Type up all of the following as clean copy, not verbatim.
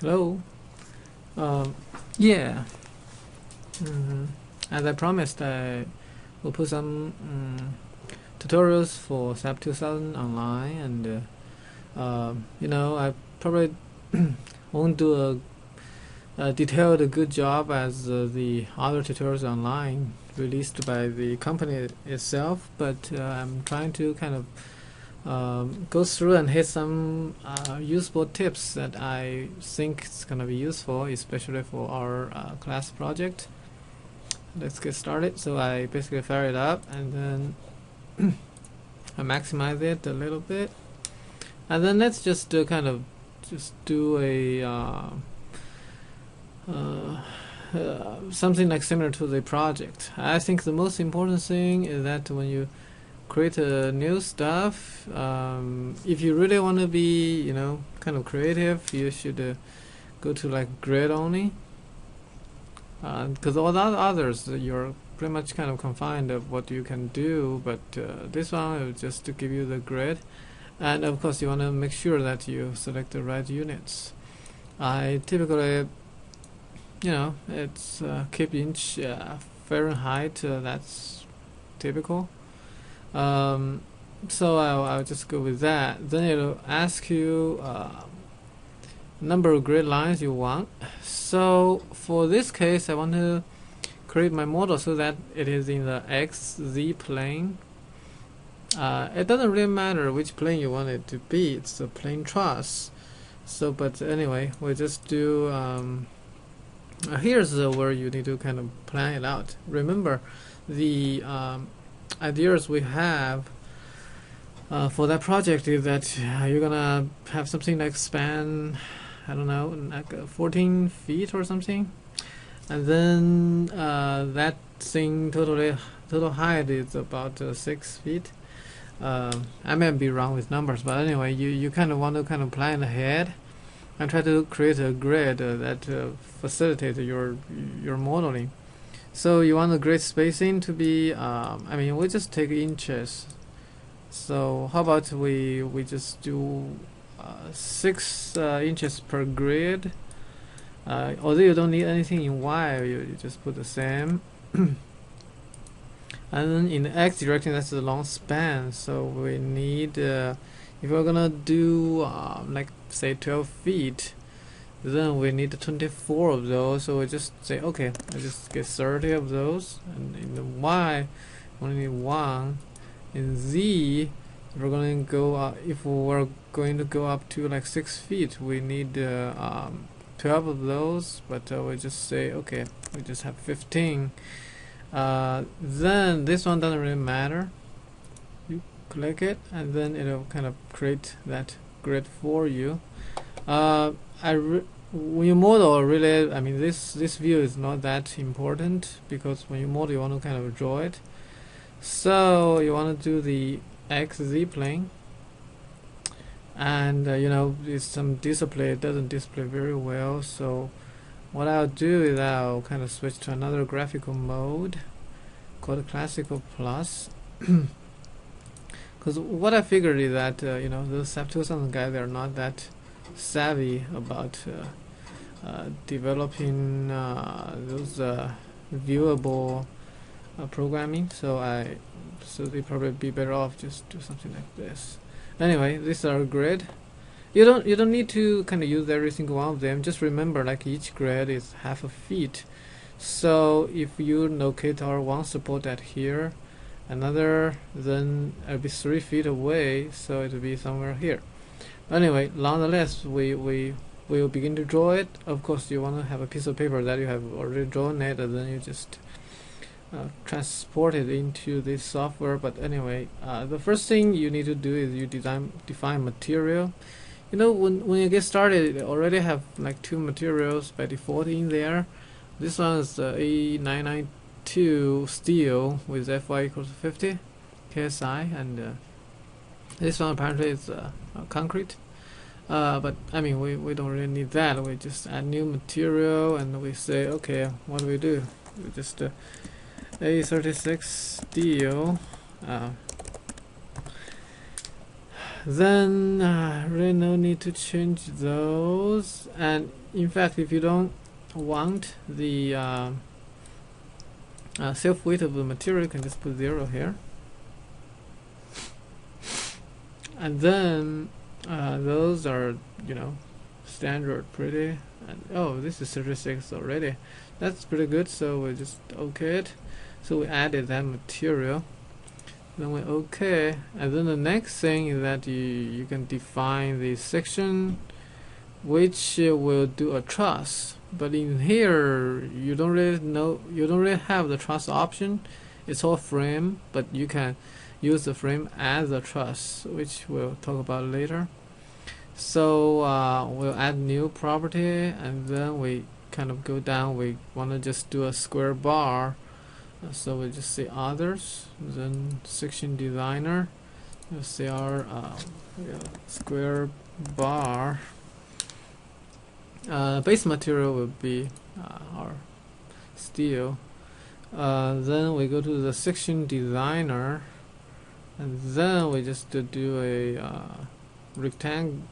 Hello. Yeah. As I promised, I will put some tutorials for SAP2000 online, and I probably won't do a detailed good job as the other tutorials online released by the company itself, but I'm trying to kind of go through and hit some useful tips that I think is going to be useful, especially for our class project. Let's get started. So I basically fire it up, and then I maximize it a little bit, and then let's just do a something like similar to the project. I think the most important thing is that when you create new stuff, if you really want to be kind of creative, you should go to like grid only, because all the others you're pretty much kind of confined of what you can do, but this one is just to give you the grid. And of course you want to make sure that you select the right units. I typically it's keep inch Fahrenheit, that's typical. So I'll just go with that. Then it'll ask you number of grid lines you want. So for this case, I want to create my model so that it is in the XZ plane. It doesn't really matter which plane you want it to be. It's a plane truss. So, but anyway, we'll just do. Here's where you need to kind of plan it out. Remember, the ideas we have for that project is that you're gonna have something like span, I don't know, like 14 feet or something, and then that thing total height is about 6 feet. I may be wrong with numbers, but anyway, you kind of want to kind of plan ahead and try to create a grid that facilitates your modeling. So you want the grid spacing to be, we just take inches. So how about we just do 6 inches per grid. Although you don't need anything in Y, you just put the same. And then in the X direction, that's the long span. So we need, if we're gonna do like say 12 feet, then we need 24 of those. So we just say, okay, I just get 30 of those. And in the Y, we only need 1. In Z, if we're going to go up to like 6 feet, we need 12 of those. But we just say, okay, we just have 15. Then this one doesn't really matter. You click it, and then it'll kind of create that grid for you. When you model, really, this view is not that important, because when you model, you want to kind of draw it. So you want to do the XZ plane, and it's some display. It doesn't display very well. So what I'll do is I'll kind of switch to another graphical mode called Classical Plus. Because what I figured is that those SAP2000 guys, they're not that savvy about developing those viewable programming. So they probably be better off just do something like this. Anyway, these are grid. You don't need to kind of use every single one of them. Just remember, like, each grid is half a feet. So if you locate our one support at here, another, then it'll be 3 feet away, so it'll be somewhere here. Anyway, nonetheless, we will begin to draw it. Of course, you want to have a piece of paper that you have already drawn it, and then you just transport it into this software. But anyway, the first thing you need to do is you define material. When you get started, you already have like 2 materials by default in there. This one is A992 steel with Fy equals 50 KSI, and this one apparently is concrete. But we don't really need that. We just add new material, and we say, okay, what do? We just A36 steel. then really no need to change those. And in fact, if you don't want the self-weight of the material, you can just put 0 here. And then those are, standard pretty. And oh, this is 36 already. That's pretty good, so we just OK it. So we added that material. Then we OK. And then the next thing is that you can define the section which will do a truss. But in here you don't really have the truss option. It's all frame, but you can use the frame as a truss, which we'll talk about later. So we'll add new property, and then we kind of go down. We want to just do a square bar, so we just say others, then section designer, we'll say our square bar. Base material will be our steel. Then we go to the section designer, and then we just do a rectangle.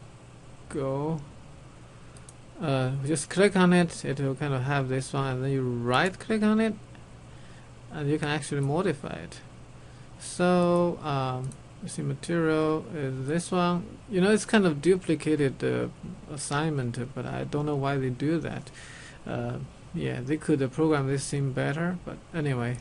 Just click on it, it will kind of have this one, and then you right click on it and you can actually modify it. So you see material is this one. It's kind of duplicated assignment, but I don't know why they do that. Yeah, they could program this thing better, but anyway,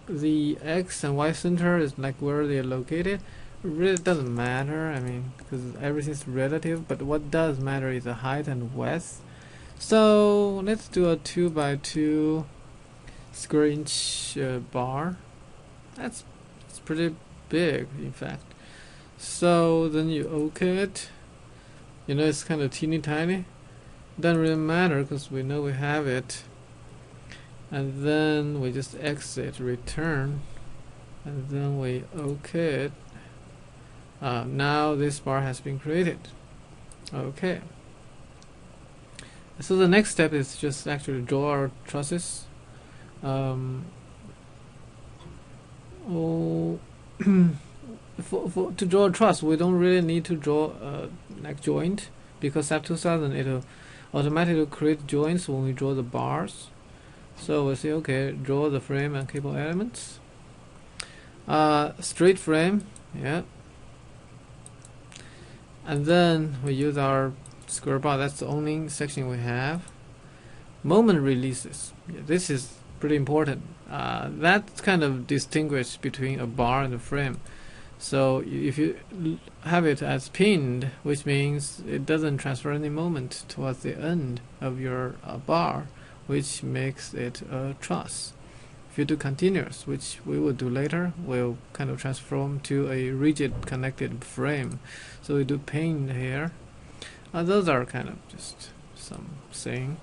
the X and Y center is like where they're located. It really doesn't matter, I mean, because everything's relative, but what does matter is the height and width. So let's do a 2 by 2 square inch bar. It's pretty big, in fact. So then you OK it. It's kind of teeny tiny. Doesn't really matter because we know we have it. And then we just exit, return, and then we OK it. Now this bar has been created. Okay. So the next step is just actually draw our trusses. To draw a truss, we don't really need to draw like joint, because SAP2000 it'll automatically create joints when we draw the bars. So we say okay, draw the frame and cable elements. Straight frame, yeah. And then we use our square bar. That's the only section we have. Moment releases. Yeah, this is pretty important. That's kind of distinguished between a bar and a frame. So if you have it as pinned, which means it doesn't transfer any moment towards the end of your bar, which makes it a truss. If you do continuous, which we will do later, we'll kind of transform to a rigid connected frame. So we do pinned here. Those are kind of just some saying.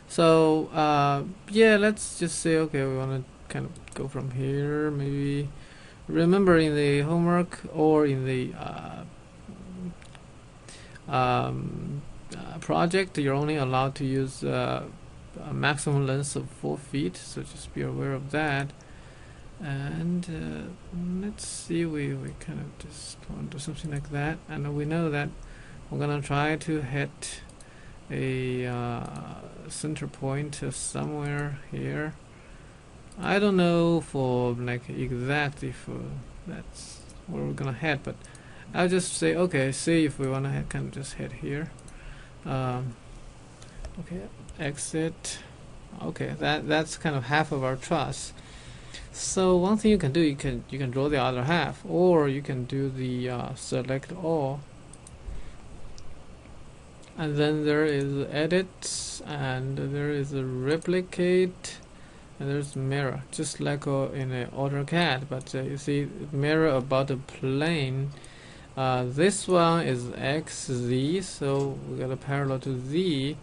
So yeah, let's just say okay, we want to kind of go from here. Maybe remember in the homework or in the project, you're only allowed to use a maximum length of 4 feet, so just be aware of that. And let's see, we kind of just want to do something like that, and we know that we're gonna try to hit a center point somewhere here. I don't know for like exactly if that's where we're gonna head, but I'll just say okay, see if we wanna kind of just head here. Okay, exit. Okay, that's kind of half of our truss. So one thing you can do, you can draw the other half, or you can do the select all, and then there is edit, and there is a replicate, and there's mirror, just like in a AutoCAD, but you see mirror about the plane. This one is XZ, so we got a parallel to Z.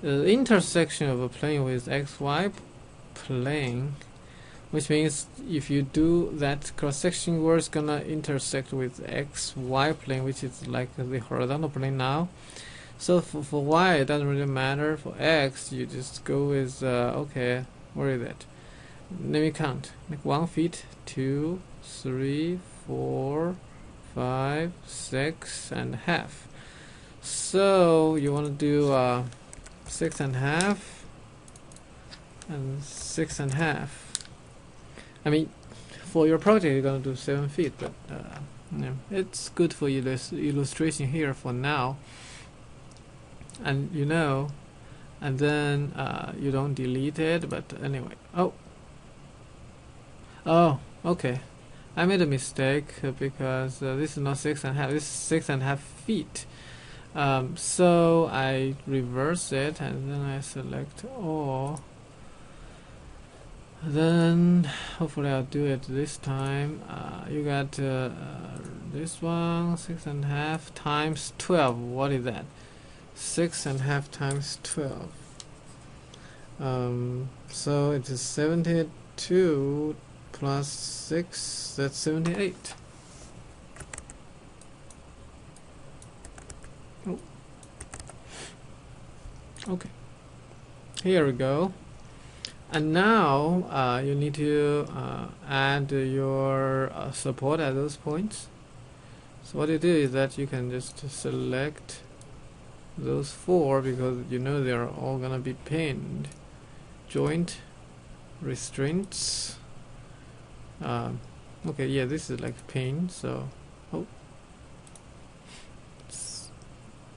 The intersection of a plane with XY plane, which means if you do that cross section where it's gonna intersect with XY plane, which is like the horizontal plane now. So for Y it doesn't really matter. For X you just go with okay, where is it? let me count, like 1 feet, 2, 3, 4, 5, 6 and a half. So you want to do 6 and a half and 6 and a half. I mean, for your project you're going to do 7 feet, but yeah, it's good for illustration here for now. And you know, and then you don't delete it, but anyway. Oh, okay, I made a mistake because this is not 6 and a half, this is 6 and a half feet. So I reverse it and then I select all. Then hopefully I'll do it this time. You got this one, 6 and a half times 12. What is that? 6 and a half times 12. So it is 72 plus 6, that's 78. Oh. Okay, here we go. And now you need to add your support at those points. So what you do is that you can just select those 4 because you know they're all gonna be pinned. Joint restraints. Okay, yeah, this is like pin. So it's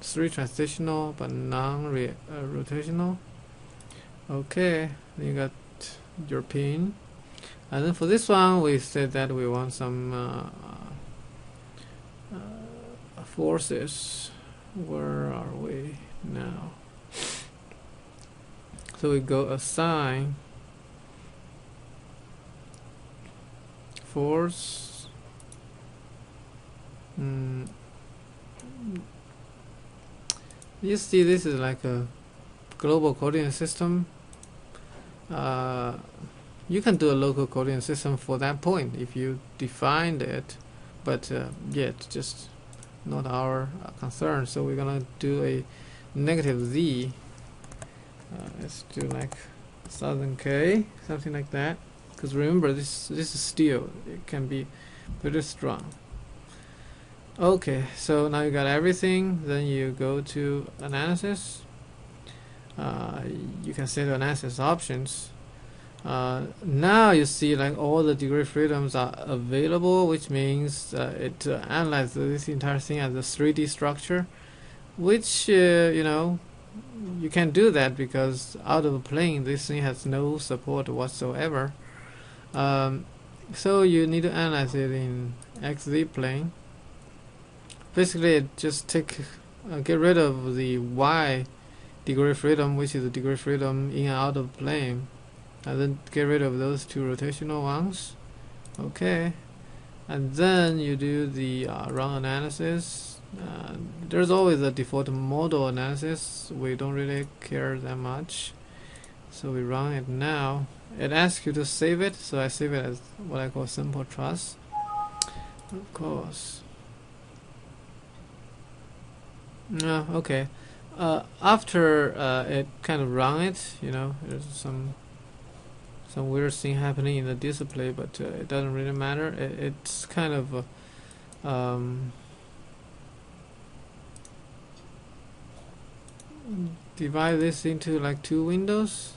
3 transitional but non-rotational. Okay, then you got your pin. And then for this one we said that we want some forces. Where are we now? So we go assign force. You see, this is like a global coordinate system. You can do a local coordinate system for that point if you defined it, but yet just not our concern. So we're gonna do a negative z. Let's do like 1000k, something like that. Because remember, this is steel; it can be pretty strong. Okay, so now you got everything. Then you go to analysis. You can set analysis options. Now you see like all the degree freedoms are available, which means it analyzes this entire thing as a 3D structure, which you know, you can't do that because out of a plane this thing has no support whatsoever. So you need to analyze it in XZ plane. Basically it just get rid of the Y degree freedom, which is the degree freedom in and out of plane, and then get rid of those 2 rotational ones. Okay, and then you do the run analysis. There's always a default model analysis. We don't really care that much, so we run it now. It asks you to save it, so I save it as what I call simple truss. Of course. Okay. After it kind of run it, you know, there's some weird thing happening in the display, but it doesn't really matter. It's kind of divide this into like 2 windows,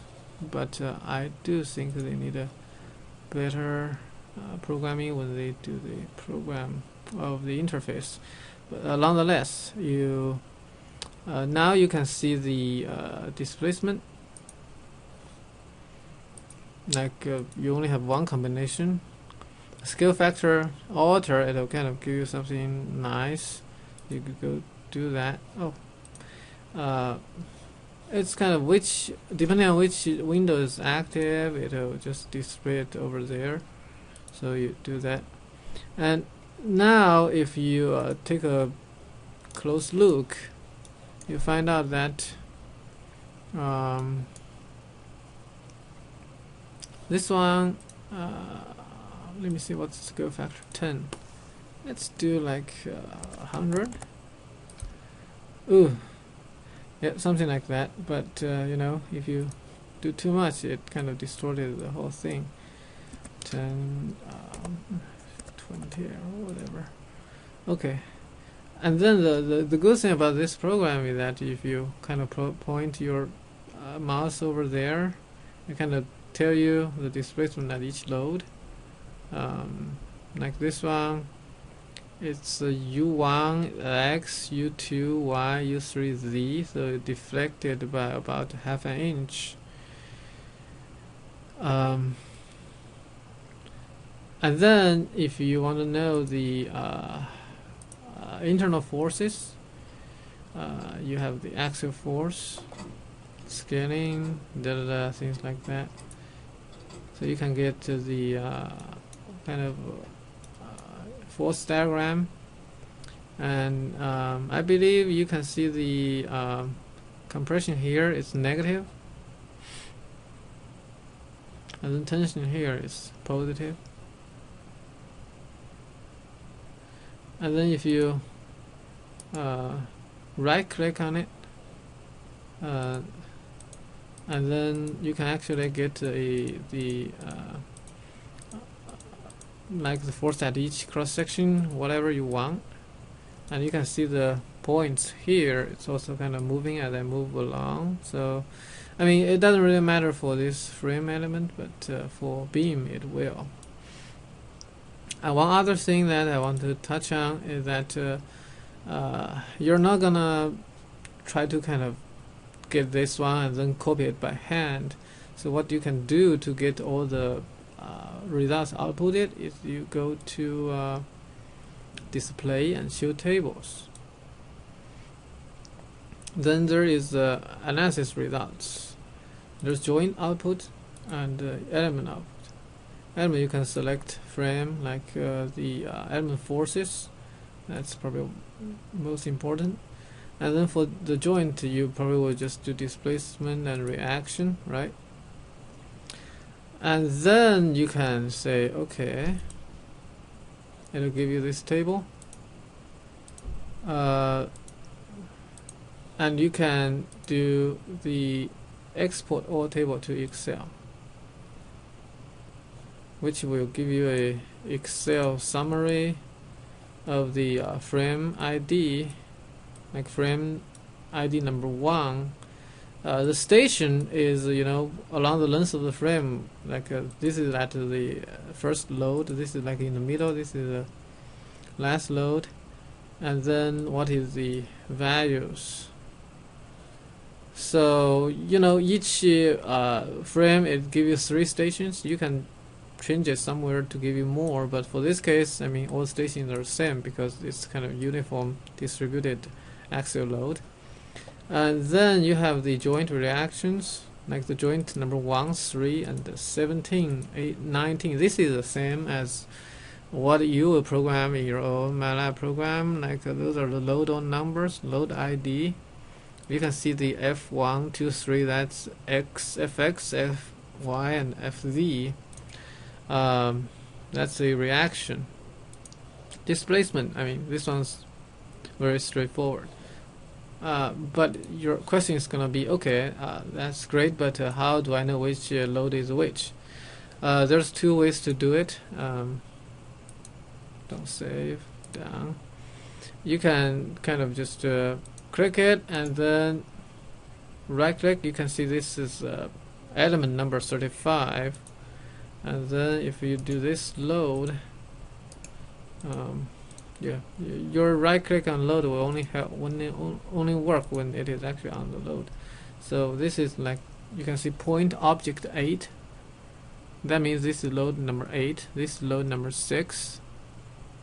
but I do think they need a better programming when they do the program of the interface. But nonetheless, you now you can see the displacement. Like you only have 1 combination. Scale factor alter, it'll kind of give you something nice. You could go do that. It's kind of depending on which window is active, it'll just display it over there. So you do that. And now if you take a close look, you find out that this one, let me see what's the scale factor. 10. Let's do like 100. Ooh, yeah, something like that. But you know, if you do too much, it kind of distorted the whole thing. 10 20 or whatever. Okay, and then the good thing about this program is that if you kind of point your mouse over there, it kind of tell you the displacement at each load. Like this one, it's U1 X, U2 Y, U3 Z, so it deflected by about half an inch. And then if you want to know the internal forces, you have the axial force, scaling, things like that. So you can get to the kind of force diagram, and I believe you can see the compression here is negative, and then tension here is positive. And then if you right click on it, and then you can actually get the like the force at each cross section, whatever you want, and you can see the points here. It's also kind of moving as I move along. So I mean, it doesn't really matter for this frame element, but for beam it will. And one other thing that I want to touch on is that you're not gonna try to kind of get this one and then copy it by hand. So what you can do to get all the results outputted is you go to display and show tables. Then there is analysis results. There's joint output and element output. Element, you can select frame, like the element forces. That's probably most important. And then for the joint, you probably will just do displacement and reaction, right? And then you can say, okay, it'll give you this table, and you can do the export all table to Excel, which will give you a Excel summary of the frame ID, like frame ID number 1. The station is, along the length of the frame. Like this is at the first load, this is like in the middle, this is the last load, and then what is the values. So each frame, it gives you 3 stations. You can change it somewhere to give you more, but for this case, I mean, all stations are the same because it's kind of uniform distributed axial load. And then you have the joint reactions, like the joint number 1, 3, and 17, 8, 19. This is the same as what you will program in your own MATLAB program. Like those are the load on numbers, load ID. You can see the F1, 2, 3. That's X, FX, FY, and FZ. That's the reaction. Displacement, I mean, this one's very straightforward. But your question is going to be, okay, that's great, but how do I know which load is which? There's 2 ways to do it. Don't save, down. You can kind of just click it and then right click. You can see this is element number 35, and then if you do this load, your right click on load will only work when it is actually on the load. So this is like, you can see point object 8. That means this is load number 8, this is load number 6.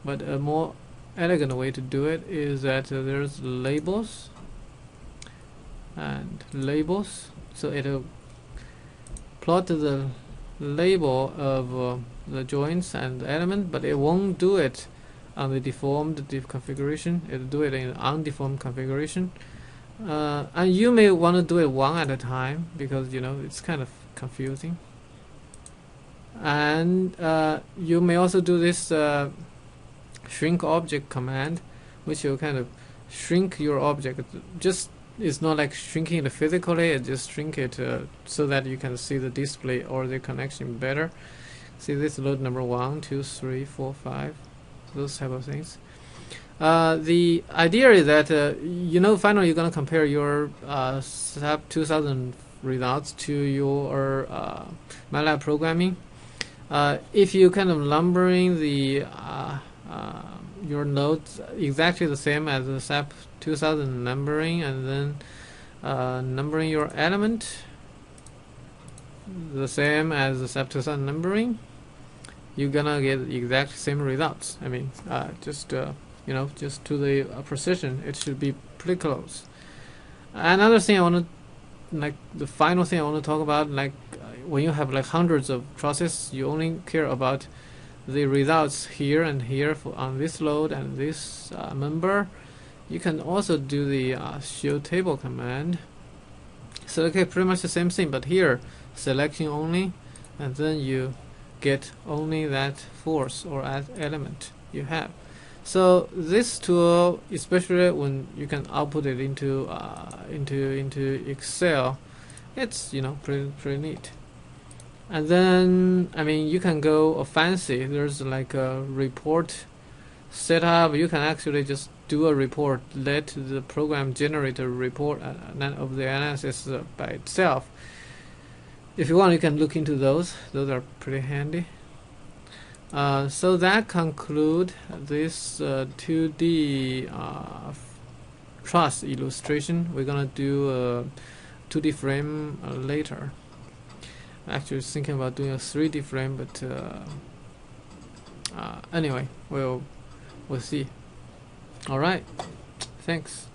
But a more elegant way to do it is that there's labels and labels. So it'll plot the label of the joints and the element, but it won't do it on the deformed configuration. It'll do it in undeformed configuration, and you may want to do it one at a time because it's kind of confusing. And you may also do this shrink object command, which will kind of shrink your object. Just, it's not like shrinking it physically, it just shrink it so that you can see the display or the connection better. See this load number 1, 2, 3, 4, 5, those type of things. The idea is that finally you're gonna compare your SAP2000 results to your MATLAB programming. If you kind of numbering the your nodes exactly the same as the SAP2000 numbering, and then numbering your element the same as the SAP2000 numbering, you're gonna get exact same results. I mean, just to the precision, it should be pretty close. Another thing I want to, the final thing I want to talk about, when you have hundreds of trusses, you only care about the results here and here on this load and this member. You can also do the show table command. So okay, pretty much the same thing, but here selection only, and then you get only that force or element you have. So this tool, especially when you can output it into Excel, it's pretty neat. And then you can go fancy. There's like a report setup. You can actually just do a report, let the program generate a report of the analysis by itself. If you want, you can look into those. Those are pretty handy. So that conclude this 2D truss illustration. We're gonna do a 2D frame later. Actually thinking about doing a 3D frame, but anyway, we'll see. All right, thanks.